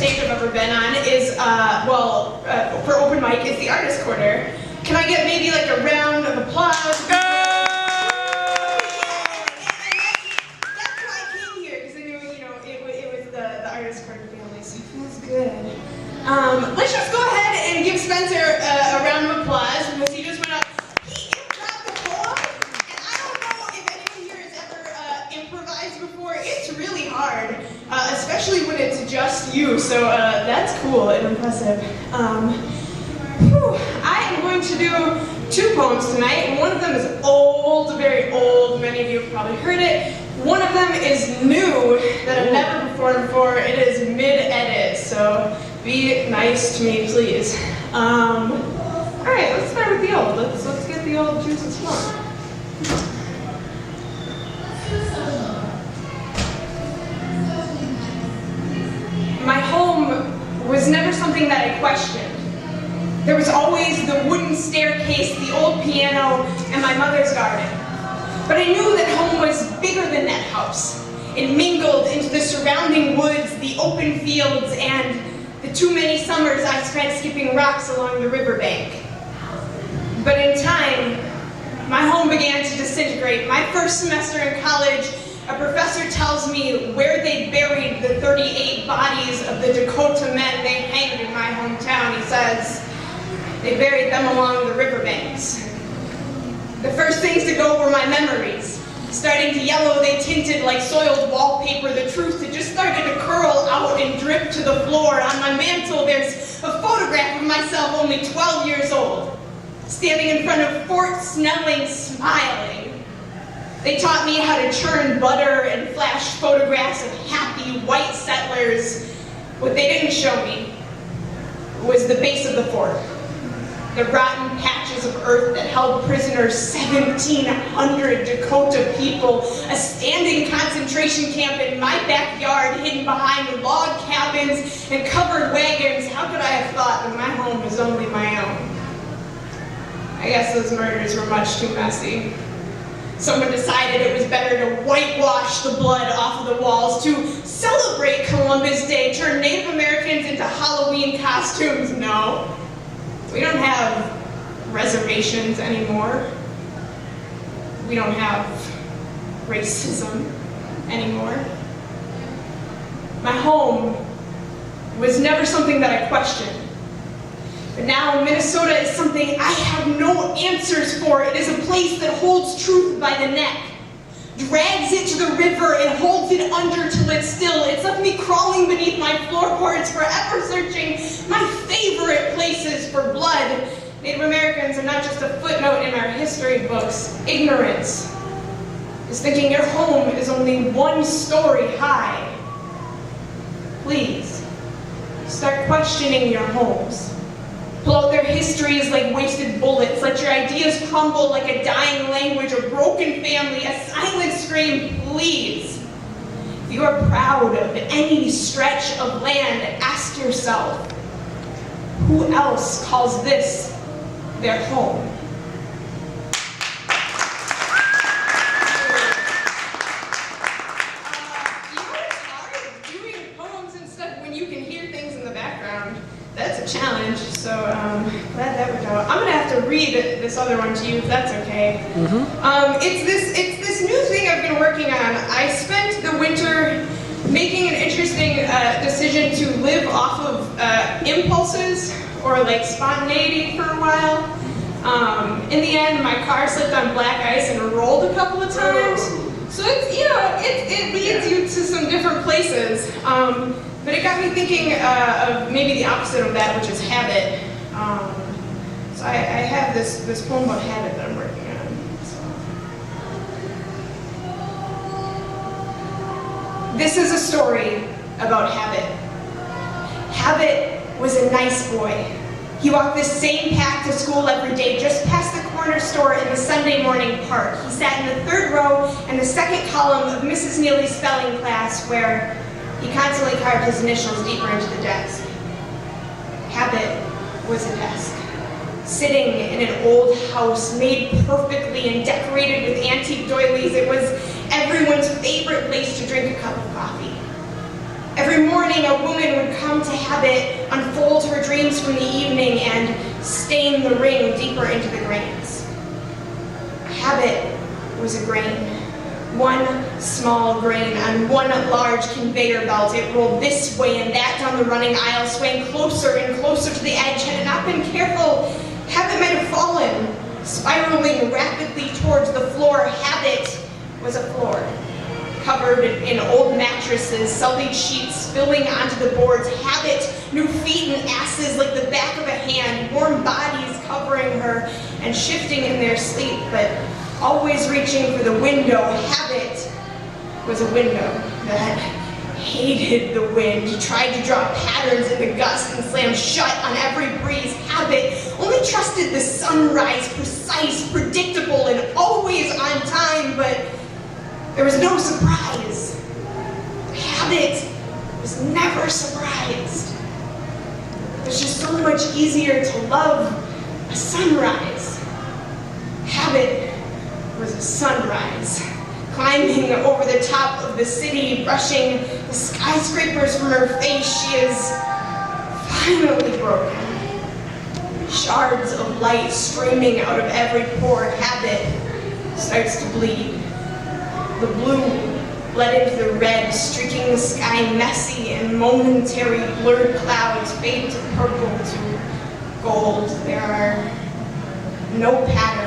stage I've ever been on is, for open mic, is the Artist Corner. Can I get maybe like a round of applause? That's why I came here, because I knew, it was the Artist Corner family, so it feels good. Let's just go ahead and give Spencer a round of applause, because he just went up. He improvised the poem, and I don't know if anyone here has ever improvised before. It's really hard, especially when it's just you, so that's cool and impressive. I am going to do 2 poems tonight, and one of them is old, very old. Many of you have probably heard it. One of them is new, that I've never performed before. It is mid-edit, so be nice to me, please. All right, let's start with the old. Let's get the old juices flowing. My home was never something that I questioned. There was always the wooden staircase, the old piano, and my mother's garden. But I knew that home was bigger than that house. It mingled into the surrounding woods, the open fields, and the too many summers I spent skipping rocks along the riverbank. But in time, my home began to disintegrate. My first semester in college, a professor tells me where they buried the 38 bodies of the Dakota men they hanged in my hometown. He says, they buried them along the riverbanks. The first things to go were my memories. Starting to yellow, they tinted like soiled wallpaper. The truth had just started to curl out and drip to the floor. On my mantle, there's a photograph of myself only 12 years old, standing in front of Fort Snelling, smiling. They taught me how to churn butter and flash photographs of happy white settlers. What they didn't show me was the base of the fort. The rotten patches of earth that held prisoners, 1,700 Dakota people, a standing concentration camp in my backyard hidden behind log cabins and covered wagons. How could I have thought that my home was only my own? I guess those murders were much too messy. Someone decided it was better to whitewash the blood off of the walls, to celebrate Columbus Day, turn Native Americans into Halloween costumes. No. We don't have reservations anymore. We don't have racism anymore. My home was never something that I questioned. But now Minnesota is something I have no answers for. It is a place that holds truth by the neck, drags it to the river and holds it under till it's still. It's left me crawling beneath my floorboards, forever searching my favorite places for blood. Native Americans are not just a footnote in our history books. Ignorance is thinking your home is only 1 story high. Please, start questioning your homes. Pull out their histories like wasted bullets. Let your ideas crumble like a dying language, a broken family, a silent scream, please. If you are proud of any stretch of land, ask yourself, who else calls this their home? It's hard doing poems and stuff when you can hear things in the background. That's a challenge, so glad that worked out. I'm gonna have to read this other one to you if that's okay. It's this new thing I've been working on. I spent the winter making an interesting decision to live off of impulses or like spontaneity for a while. In the end, my car slipped on black ice and rolled a couple of times. So it's, it leads you to some different places. But it got me thinking of maybe the opposite of that, which is habit. So I have this poem about habit that I'm working on. So. This is a story about habit. Habit was a nice boy. He walked the same path to school every day, just past the corner store in the Sunday morning park. He sat in the 3rd row in the 2nd column of Mrs. Neely's spelling class, where he constantly carved his initials deeper into the desk. Habit was a desk, sitting in an old house made perfectly and decorated with antique doilies. It was everyone's favorite place to drink a cup of coffee. Every morning, a woman would come to Habit, unfold her dreams from the evening, and stain the ring deeper into the grains. Habit was a grain. One small grain on one large conveyor belt. It rolled this way and that down the running aisle, swaying closer and closer to the edge. Had it not been careful, Habit might have fallen, spiraling rapidly towards the floor. Habit was a floor, covered in old mattresses, sullied sheets spilling onto the boards. Habit, new feet and asses like the back of a hand, warm bodies covering her and shifting in their sleep, but always reaching for the window. Habit was a window that hated the wind, tried to draw patterns in the gusts and slammed shut on every breeze. Habit only trusted the sunrise, precise, predictable, and always on time, but there was no surprise. Habit was never surprised. It's just so much easier to love a sunrise. Habit was a sunrise, climbing over the top of the city, brushing the skyscrapers from her face. She is finally broken. Shards of light streaming out of every pore. Habit starts to bleed. The blue bled into the red, streaking the sky messy, and momentary blurred clouds fade to purple, to gold. There are no patterns.